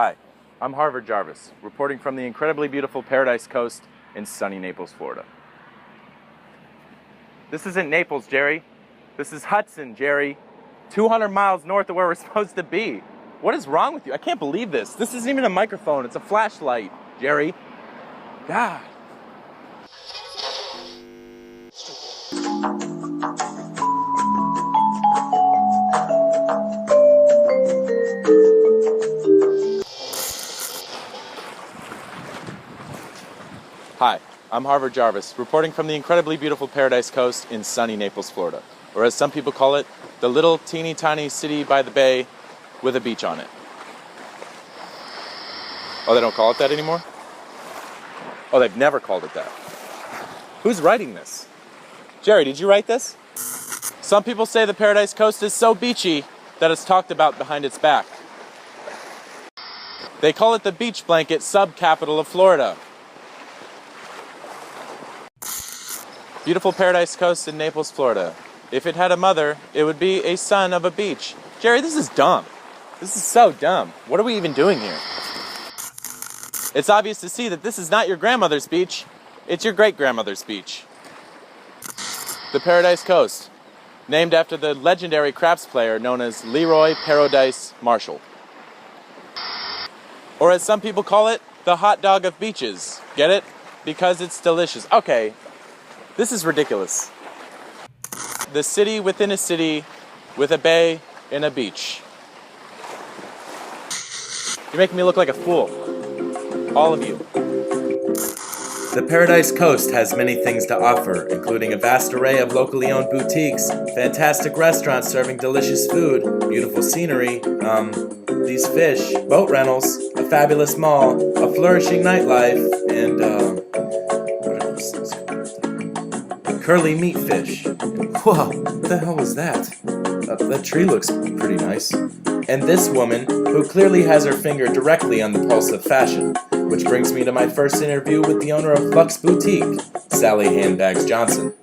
Hi, I'm Harvard Jarvis, reporting from the incredibly beautiful Paradise Coast in sunny Naples, Florida. This isn't Naples, Jerry. This is Hudson, Jerry. 200 miles north of where we're supposed to be. What is wrong with you? I can't believe this. This isn't even a microphone. It's a flashlight, Jerry. God. Hi, I'm Harvard Jarvis, reporting from the incredibly beautiful Paradise Coast in sunny Naples, Florida. Or as some people call it, the little teeny tiny city by the bay with a beach on it. Oh, they don't call it that anymore? Oh, they've never called it that. Who's writing this? Jerry, did you write this? Some people say the Paradise Coast is so beachy that it's talked about behind its back. They call it the beach blanket sub-capital of Florida. Beautiful Paradise Coast in Naples, Florida. If it had a mother, it would be a son of a beach. Jerry, this is dumb. This is so dumb. What are we even doing here? It's obvious to see that this is not your grandmother's beach. It's your great-grandmother's beach. The Paradise Coast, named after the legendary craps player known as Leroy Paradise Marshall. Or as some people call it, the hot dog of beaches. Get it? Because it's delicious. Okay. This is ridiculous. The city within a city with a bay and a beach. You're making me look like a fool. All of you. The Paradise Coast has many things to offer, including a vast array of locally owned boutiques, fantastic restaurants serving delicious food, beautiful scenery, these fish, boat rentals, a fabulous mall, a flourishing nightlife, and, what are those things called? Curly meat fish. Whoa, what the hell was that? That tree looks pretty nice. And this woman, who clearly has her finger directly on the pulse of fashion, which brings me to my first interview with the owner of Luxe Boutique, Sally Handbags Johnson.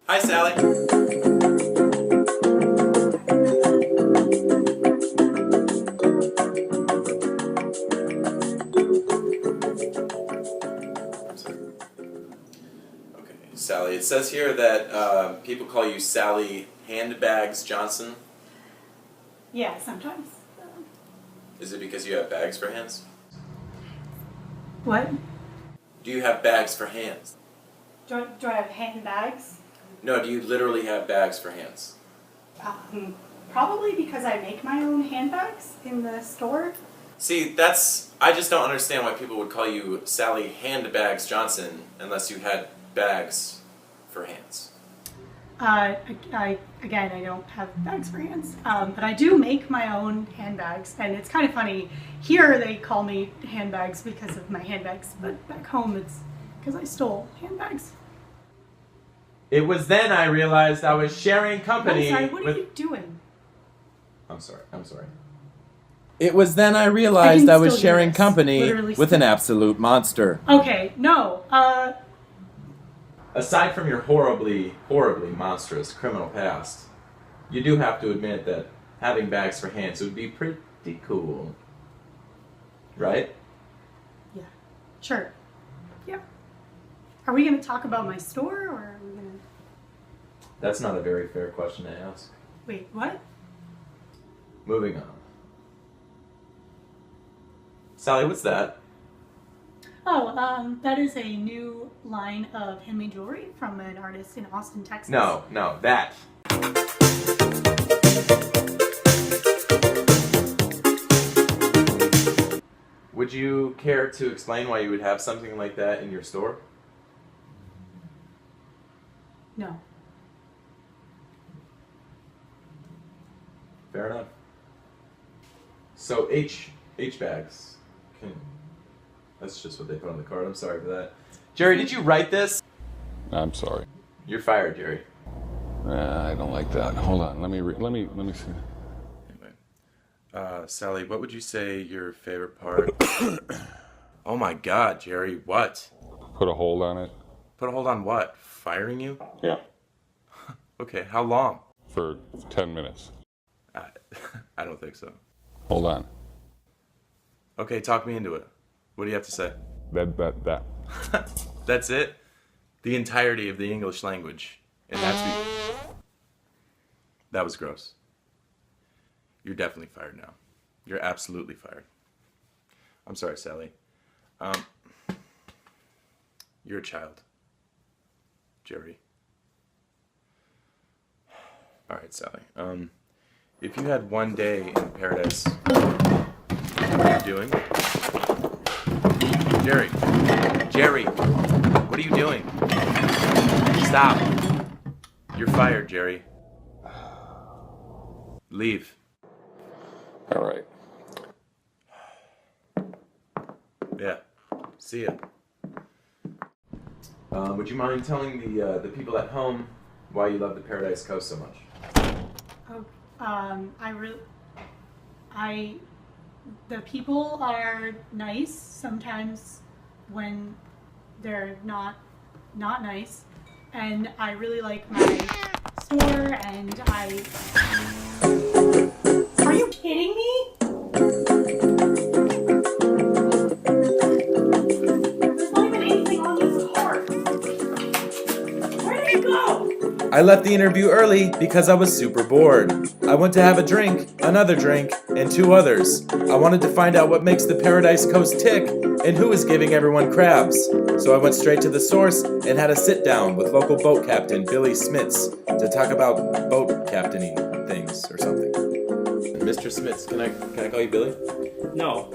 Hi, Sally. Sally, it says here that people call you Sally Handbags Johnson. Yeah, sometimes. Is it because you have bags for hands? What? Do you have bags for hands? Do I have handbags? No, do you literally have bags for hands? Probably because I make my own handbags in the store. See, I just don't understand why people would call you Sally Handbags Johnson unless you had bags for hands. Again, I don't have bags for hands, but I do make my own handbags, and it's kind of funny. Here they call me handbags because of my handbags, but back home it's because I stole handbags. It was then I realized I was sharing company. I'm sorry, what are you doing? I'm sorry. It was then I realized I was sharing company Literally with an absolute monster. Okay, no, Aside from your horribly, horribly monstrous criminal past, you do have to admit that having bags for hands would be pretty cool. Right? Yeah, sure. Yeah. Are we going to talk about my store, or are we going to... That's not a very fair question to ask. Wait, what? Moving on. Sally, what's that? Oh, that is a new line of handmade jewelry from an artist in Austin, Texas. No, that. Would you care to explain why you would have something like that in your store? No. Fair enough. So H bags can... That's just what they put on the card. I'm sorry for that. Jerry, did you write this? I'm sorry. You're fired, Jerry. I don't like that. Hold on. Let me see. Anyway, Sally, what would you say your favorite part? Oh my God, Jerry, what? Put a hold on it. Put a hold on what? Firing you? Yeah. Okay, how long? For 10 minutes. I don't think so. Hold on. Okay, talk me into it. What do you have to say? That. That's it? The entirety of the English language. And that was gross. You're definitely fired now. You're absolutely fired. I'm sorry, Sally. You're a child. Jerry. Alright, Sally. If you had one day in paradise, what are you doing? Jerry, what are you doing? Stop. You're fired, Jerry. Leave. All right. Yeah. See ya. Would you mind telling the people at home why you love the Paradise Coast so much? The people are nice sometimes when they're not nice, and I really like my store, and Are you kidding me? There's not even anything on this card. Where did it go? I left the interview early because I was super bored. I went to have a drink, another drink, and 2 others. I wanted to find out what makes the Paradise Coast tick and who is giving everyone crabs. So I went straight to the source and had a sit down with local boat captain Billy Smits to talk about boat captaining things or something. Mr. Smits, can I call you Billy? No.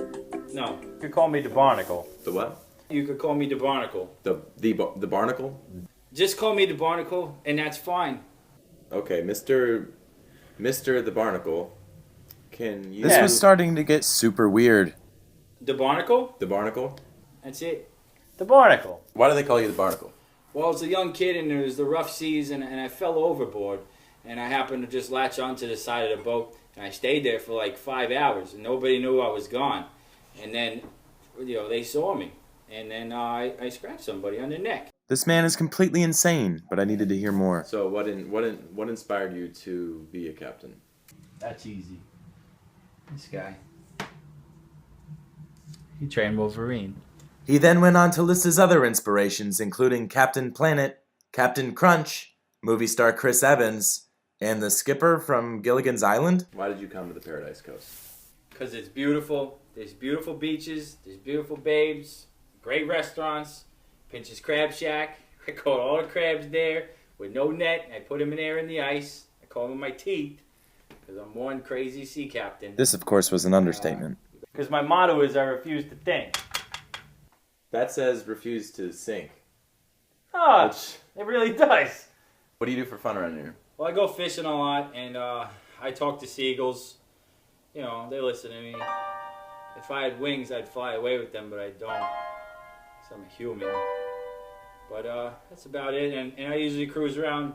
You could call me the Barnacle. The what? You could call me the Barnacle. The Barnacle? Just call me the Barnacle, and that's fine. Okay, Mr. the Barnacle, can you... This was starting to get super weird. The Barnacle? The Barnacle? That's it. The Barnacle. Why do they call you the Barnacle? Well, I was a young kid, and it was the rough seas, and I fell overboard, and I happened to just latch onto the side of the boat, and I stayed there for like 5 hours, and nobody knew I was gone. And then, they saw me, and then I scratched somebody on the neck. This man is completely insane, but I needed to hear more. So what inspired you to be a captain? That's easy. This guy. He trained Wolverine. He then went on to list his other inspirations, including Captain Planet, Captain Crunch, movie star Chris Evans, and the skipper from Gilligan's Island. Why did you come to the Paradise Coast? Because it's beautiful. There's beautiful beaches. There's beautiful babes. Great restaurants. Pinch's Crab Shack. I caught all the crabs there with no net. I put them in there in the ice. I caught them with my teeth because I'm one crazy sea captain. This, of course, was an understatement. Because my motto is I refuse to think. That says refuse to sink. Oh, it really does. What do you do for fun around here? Well, I go fishing a lot, and I talk to seagulls. They listen to me. If I had wings, I'd fly away with them, but I don't. Because I'm a human. But that's about it. And I usually cruise around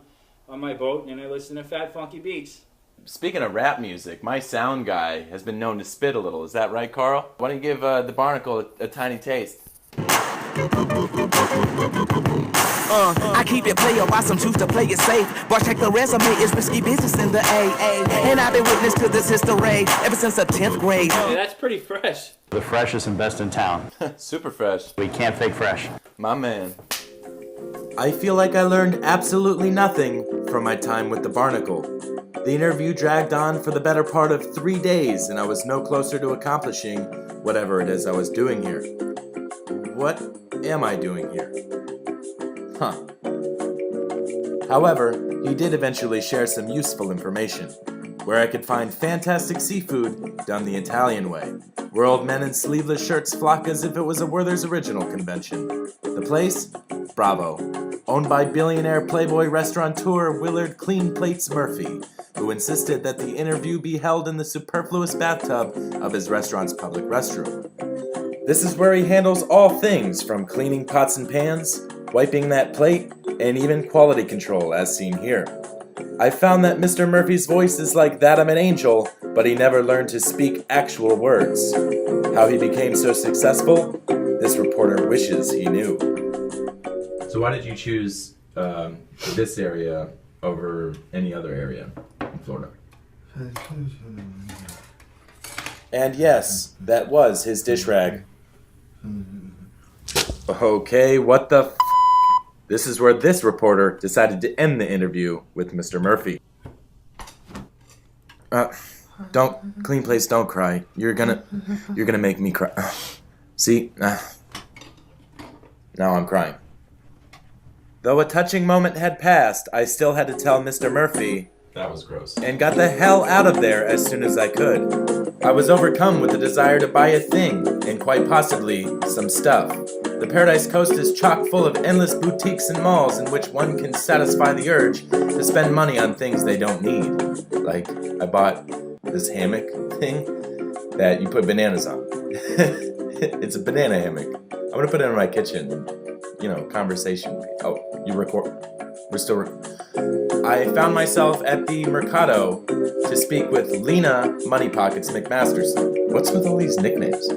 on my boat, and I listen to fat, funky beats. Speaking of rap music, my sound guy has been known to spit a little. Is that right, Carl? Why don't you give the Barnacle a tiny taste? I keep it player, why some choose to play it safe. Boy, check the resume, it's risky business in the AA. And I've been witness to this history ever since the 10th grade. Hey, that's pretty fresh. The freshest and best in town. Super fresh. We can't fake fresh. My man. I feel like I learned absolutely nothing from my time with the Barnacle. The interview dragged on for the better part of 3 days, and I was no closer to accomplishing whatever it is I was doing here. What am I doing here? Huh. However, he did eventually share some useful information, where I could find fantastic seafood done the Italian way, where old men in sleeveless shirts flock as if it was a Werther's Original convention. The place? Bravo. Owned by billionaire playboy restaurateur Willard Clean Plates Murphy, who insisted that the interview be held in the superfluous bathtub of his restaurant's public restroom. This is where he handles all things from cleaning pots and pans, wiping that plate, and even quality control as seen here. I found that Mr. Murphy's voice is like that of an angel, but he never learned to speak actual words. How he became so successful, this reporter wishes he knew. So why did you choose this area over any other area in Florida? And yes, that was his dish rag. Okay, what the f***? This is where this reporter decided to end the interview with Mr. Murphy. Don't, clean place, don't cry. You're gonna make me cry. See? Now I'm crying. Though a touching moment had passed, I still had to tell Mr. Murphy, that was gross, and got the hell out of there as soon as I could. I was overcome with the desire to buy a thing, and quite possibly some stuff. The Paradise Coast is chock full of endless boutiques and malls in which one can satisfy the urge to spend money on things they don't need. Like, I bought this hammock thing that you put bananas on. It's a banana hammock. I'm gonna put it in my kitchen. You know, conversation. Oh, you record. We're still. I found myself at the Mercado to speak with Lena Money Pockets McMasterson. What's with all these nicknames?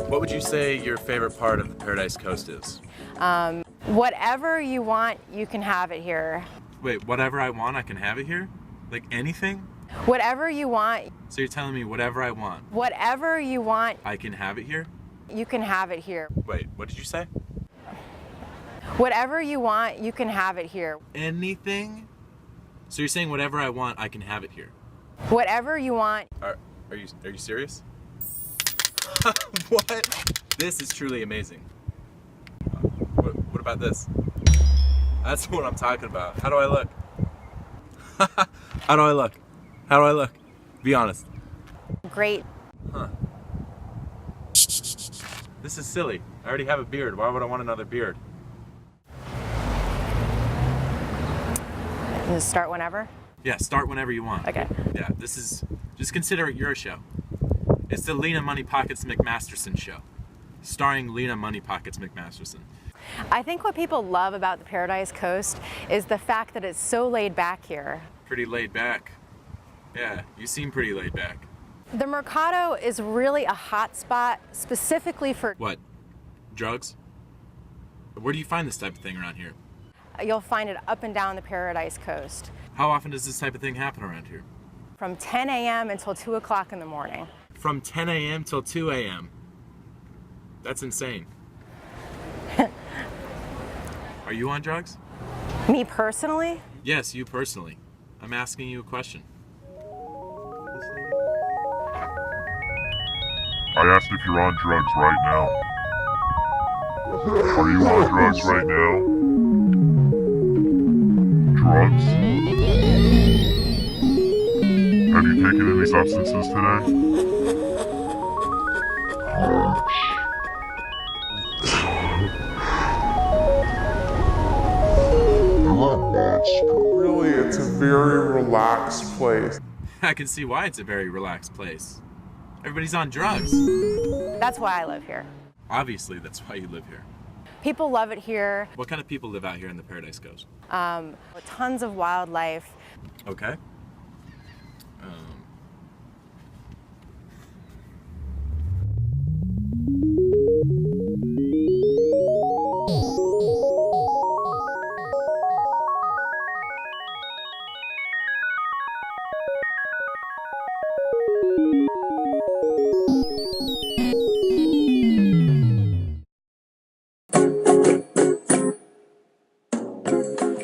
What would you say your favorite part of the Paradise Coast is? Whatever you want, you can have it here. Wait, whatever I want, I can have it here? Like anything? Whatever you want. So you're telling me whatever I want, Whatever you want, I can have it here? you can have it here. Wait, what did you say? Whatever you want, you can have it here. Anything? So you're saying whatever I want, I can have it here? Whatever you want. Are you serious? What? This is truly amazing. What about this? That's what I'm talking about. How do I look? How do I look? How do I look? Be honest. Great. Huh. This is silly. I already have a beard. Why would I want another beard? Just start whenever? Yeah, start whenever you want. Okay. Yeah, this is, just consider it your show. It's the Lena Money Pockets McMasterson show, starring Lena Money Pockets McMasterson. I think what people love about the Paradise Coast is the fact that it's so laid back here. Pretty laid back. Yeah, you seem pretty laid back. The Mercado is really a hot spot specifically for... What? Drugs? Where do you find this type of thing around here? You'll find it up and down the Paradise Coast. How often does this type of thing happen around here? From 10 a.m. until 2 o'clock in the morning. From 10 a.m. till 2 a.m. That's insane. Are you on drugs? Me personally? Yes, you personally. I'm asking you a question. I asked if you're on drugs right now. Are you on drugs right now? Drugs? Have you taken any substances today? Really, it's a very relaxed place. I can see why it's a very relaxed place. Everybody's on drugs. That's why I live here. Obviously, that's why you live here. People love it here. What kind of people live out here in the Paradise Coast? Tons of wildlife. Okay.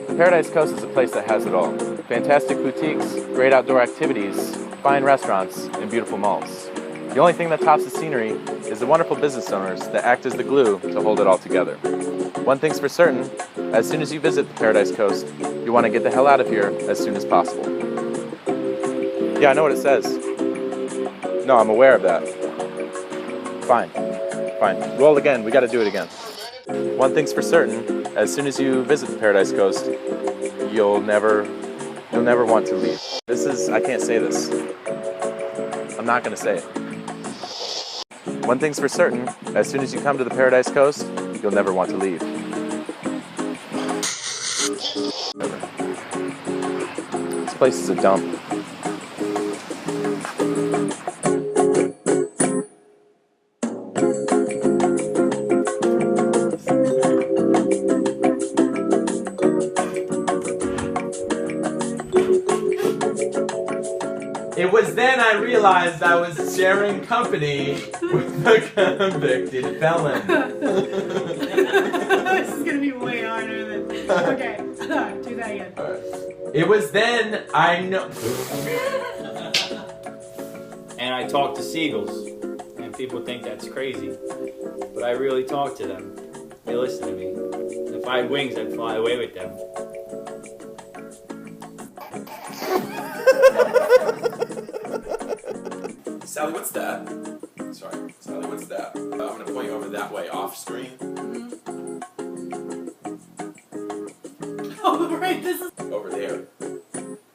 The Paradise Coast is a place that has it all. Fantastic boutiques, great outdoor activities, fine restaurants, and beautiful malls. The only thing that tops the scenery is the wonderful business owners that act as the glue to hold it all together. One thing's for certain, as soon as you visit the Paradise Coast, you want to get the hell out of here as soon as possible. Yeah, I know what it says. No, I'm aware of that. Fine. Roll again, we gotta do it again. One thing's for certain, as soon as you visit the Paradise Coast, you'll never want to leave. I can't say this. I'm not gonna say it. One thing's for certain, as soon as you come to the Paradise Coast, you'll never want to leave. This place is a dump. It was then I realized realized I was sharing company with a convicted felon. This is gonna be way harder than. Okay, do that again. It was then I know. And I talk to seagulls, and people think that's crazy, but I really talk to them. They listen to me. If I had wings, I'd fly away with them. Sally, what's that? Sorry, Sally, what's that? I'm gonna point you over that way, off screen. Oh, right, this is. Over there.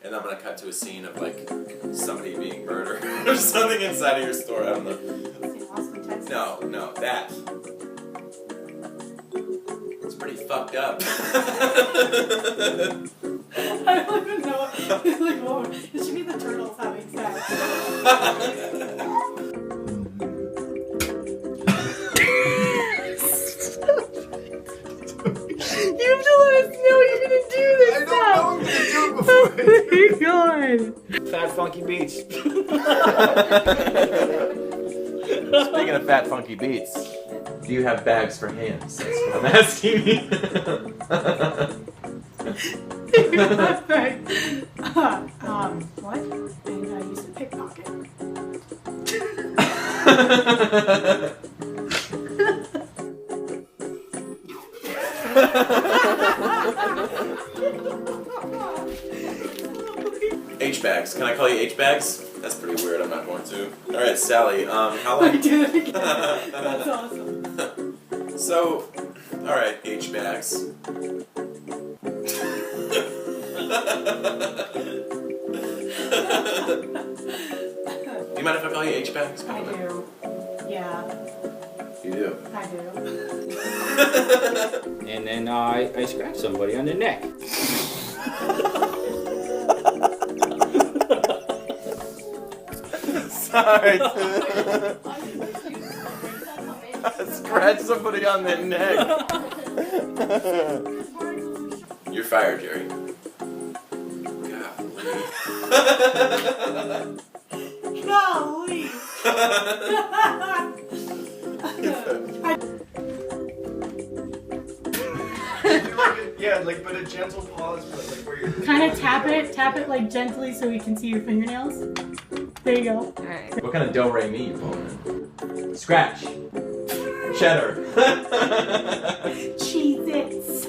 And I'm gonna cut to a scene of like somebody being murdered or something inside of your store. I don't know. No, that. It's pretty fucked up. I don't even know. Like, whoa, it should be the turtles having sex. You have to let us know you're gonna do this. I don't know I'm gonna do it before. Oh my god. Fat Funky Beats. Speaking of fat funky beats, do you have bags for hands? That's what I'm asking you. What? And I used to pickpocket. H-bags. Can I call you H-bags? That's pretty weird. I'm not going to. All right, Sally. How I long? did it again. That's awesome. So, all right, H-bags. Do you mind if I call you H-bags? I do. Yeah, You do. I do. And then I scratch somebody on the neck. Sorry. Scratch somebody on the neck. You're fired, Jerry. Golly. Yeah, like, but a gentle pause, but like where you're Kind of tap it like gently so we can see your fingernails. There you go. Alright. What kind of do-re-mi you pulling? Scratch. Cheddar. Cheez-Its.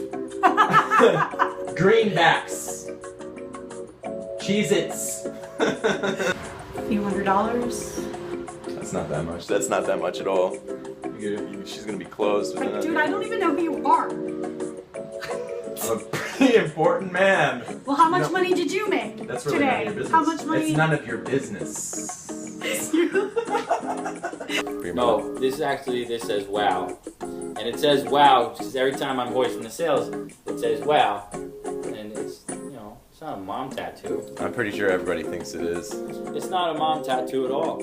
Greenbacks. Cheez-Its. Few $100s. That's not that much. That's not that much at all. She's gonna be closed. Like, dude, I don't even know who you are. I'm a pretty important man. Well, how much money did you make That's really today? none of your business. How much money? It's none of your business. No, this says wow. And it says wow because every time I'm hoisting the sails, it says wow. And it's, it's not a mom tattoo. I'm pretty sure everybody thinks it is. It's not a mom tattoo at all.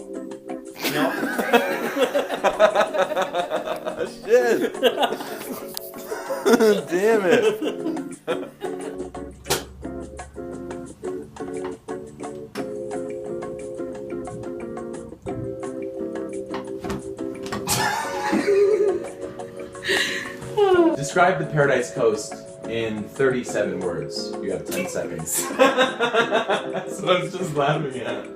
Shit. Damn it. Describe the Paradise Coast in 37 words. You have 10 seconds. That's what I was just laughing at.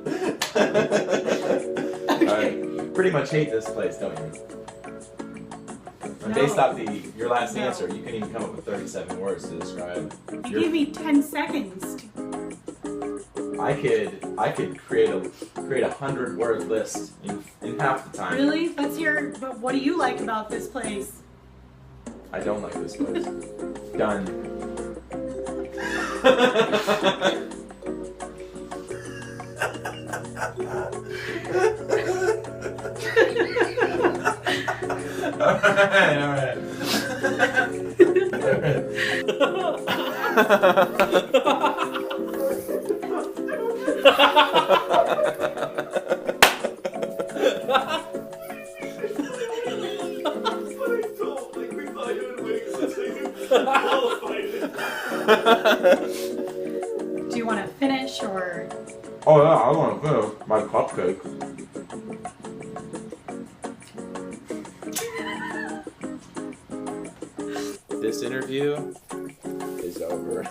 Alright. Pretty much hate this place, don't you? And based off your last answer, you can even come up with 37 words to describe. You gave me 10 seconds. I could create a 100-word list in half the time. Really? Let's hear. But what do you like about this place? I don't like this place. Done. Alright. Do you want to finish or? Oh yeah, I want to finish my cupcake. This interview is over.